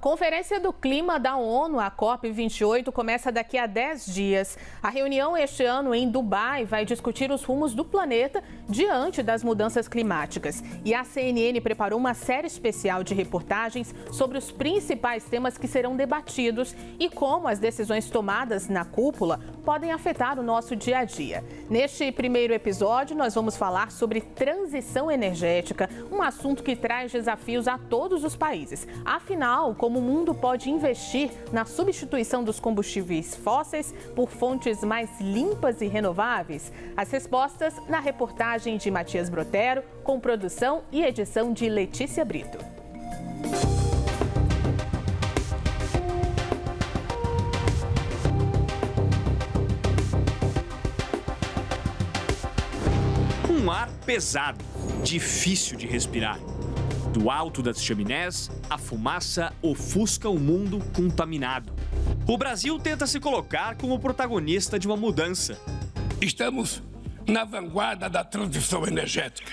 A Conferência do Clima da ONU, a COP28, começa daqui a 10 dias. A reunião este ano em Dubai vai discutir os rumos do planeta diante das mudanças climáticas. E a CNN preparou uma série especial de reportagens sobre os principais temas que serão debatidos e como as decisões tomadas na cúpula podem afetar o nosso dia a dia. Neste primeiro episódio, nós vamos falar sobre transição energética, um assunto que traz desafios a todos os países. Afinal, como o mundo pode investir na substituição dos combustíveis fósseis por fontes mais limpas e renováveis? As respostas na reportagem de Matias Brotero, com produção e edição de Letícia Brito. Um ar pesado, difícil de respirar. Do alto das chaminés, a fumaça ofusca o mundo contaminado. O Brasil tenta se colocar como protagonista de uma mudança. Estamos na vanguarda da transição energética.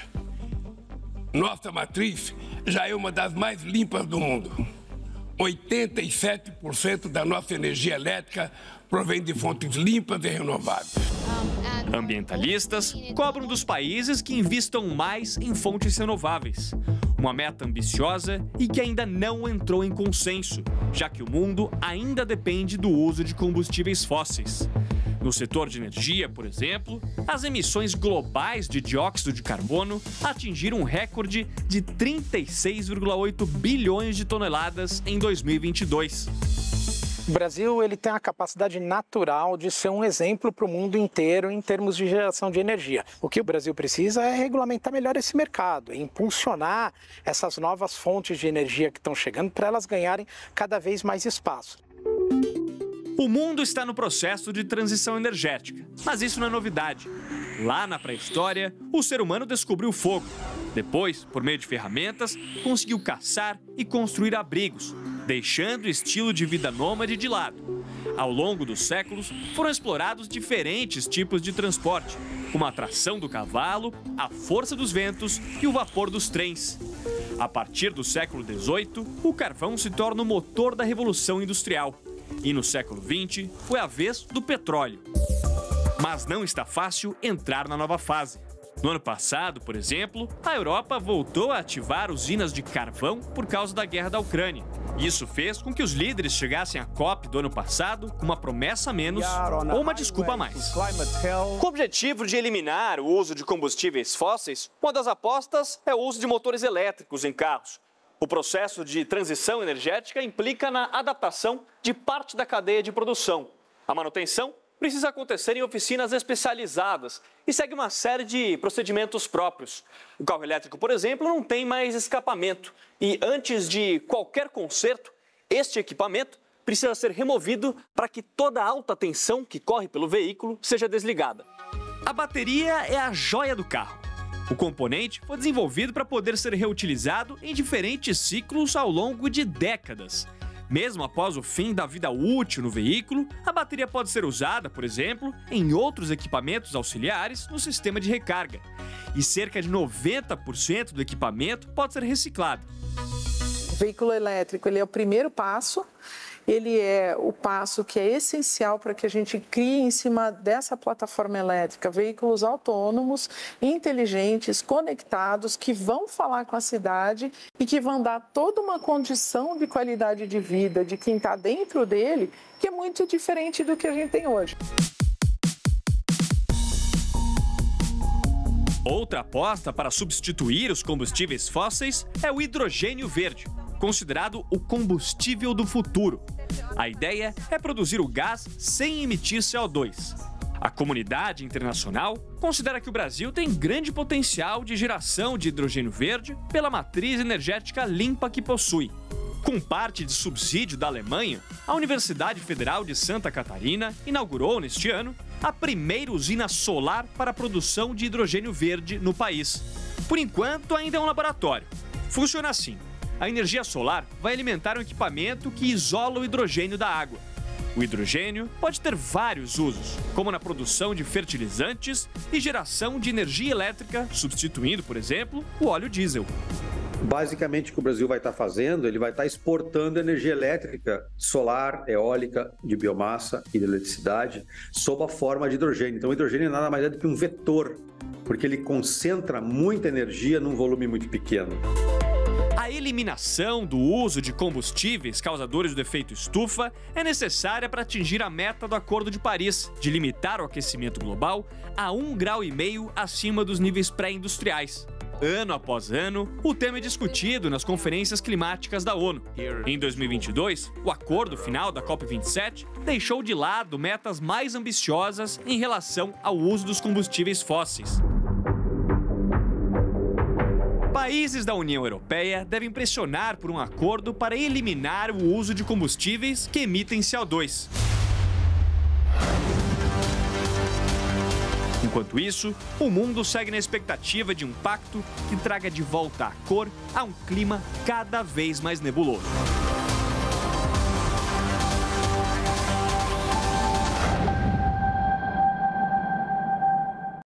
Nossa matriz já é uma das mais limpas do mundo. 87% da nossa energia elétrica provém de fontes limpas e renováveis. Ambientalistas cobram dos países que investam mais em fontes renováveis. Uma meta ambiciosa e que ainda não entrou em consenso, já que o mundo ainda depende do uso de combustíveis fósseis. No setor de energia, por exemplo, as emissões globais de dióxido de carbono atingiram um recorde de 36,8 bilhões de toneladas em 2022. O Brasil ele tem a capacidade natural de ser um exemplo para o mundo inteiro em termos de geração de energia. O que o Brasil precisa é regulamentar melhor esse mercado, é impulsionar essas novas fontes de energia que estão chegando para elas ganharem cada vez mais espaço. O mundo está no processo de transição energética, mas isso não é novidade. Lá na pré-história, o ser humano descobriu o fogo. Depois, por meio de ferramentas, conseguiu caçar e construir abrigos, deixando o estilo de vida nômade de lado. Ao longo dos séculos, foram explorados diferentes tipos de transporte, como a tração do cavalo, a força dos ventos e o vapor dos trens. A partir do século XVIII, o carvão se torna o motor da Revolução Industrial. E no século XX, foi a vez do petróleo. Mas não está fácil entrar na nova fase. No ano passado, por exemplo, a Europa voltou a ativar usinas de carvão por causa da guerra da Ucrânia. Isso fez com que os líderes chegassem à COP do ano passado com uma promessa a menos ou uma desculpa a mais. Com o objetivo de eliminar o uso de combustíveis fósseis, uma das apostas é o uso de motores elétricos em carros. O processo de transição energética implica na adaptação de parte da cadeia de produção. A manutenção precisa acontecer em oficinas especializadas e segue uma série de procedimentos próprios. O carro elétrico, por exemplo, não tem mais escapamento e antes de qualquer conserto, este equipamento precisa ser removido para que toda a alta tensão que corre pelo veículo seja desligada. A bateria é a joia do carro. O componente foi desenvolvido para poder ser reutilizado em diferentes ciclos ao longo de décadas. Mesmo após o fim da vida útil no veículo, a bateria pode ser usada, por exemplo, em outros equipamentos auxiliares no sistema de recarga. E cerca de 90% do equipamento pode ser reciclado. O veículo elétrico ele é o primeiro passo. Ele é o passo que é essencial para que a gente crie em cima dessa plataforma elétrica veículos autônomos, inteligentes, conectados, que vão falar com a cidade e que vão dar toda uma condição de qualidade de vida de quem está dentro dele, que é muito diferente do que a gente tem hoje. Outra aposta para substituir os combustíveis fósseis é o hidrogênio verde, considerado o combustível do futuro. A ideia é produzir o gás sem emitir CO2. A comunidade internacional considera que o Brasil tem grande potencial de geração de hidrogênio verde pela matriz energética limpa que possui. Com parte de subsídio da Alemanha, a Universidade Federal de Santa Catarina inaugurou neste ano a primeira usina solar para a produção de hidrogênio verde no país. Por enquanto, ainda é um laboratório. Funciona assim. A energia solar vai alimentar um equipamento que isola o hidrogênio da água. O hidrogênio pode ter vários usos, como na produção de fertilizantes e geração de energia elétrica, substituindo, por exemplo, o óleo diesel. Basicamente, o que o Brasil vai estar fazendo, ele vai estar exportando energia elétrica, solar, eólica, de biomassa e de eletricidade, sob a forma de hidrogênio. Então, o hidrogênio nada mais é do que um vetor, porque ele concentra muita energia num volume muito pequeno. A eliminação do uso de combustíveis causadores do efeito estufa é necessária para atingir a meta do Acordo de Paris, de limitar o aquecimento global a 1,5 graus acima dos níveis pré-industriais. Ano após ano, o tema é discutido nas conferências climáticas da ONU. Em 2022, o acordo final da COP27 deixou de lado metas mais ambiciosas em relação ao uso dos combustíveis fósseis. Países da União Europeia devem pressionar por um acordo para eliminar o uso de combustíveis que emitem CO2. Enquanto isso, o mundo segue na expectativa de um pacto que traga de volta a cor a um clima cada vez mais nebuloso.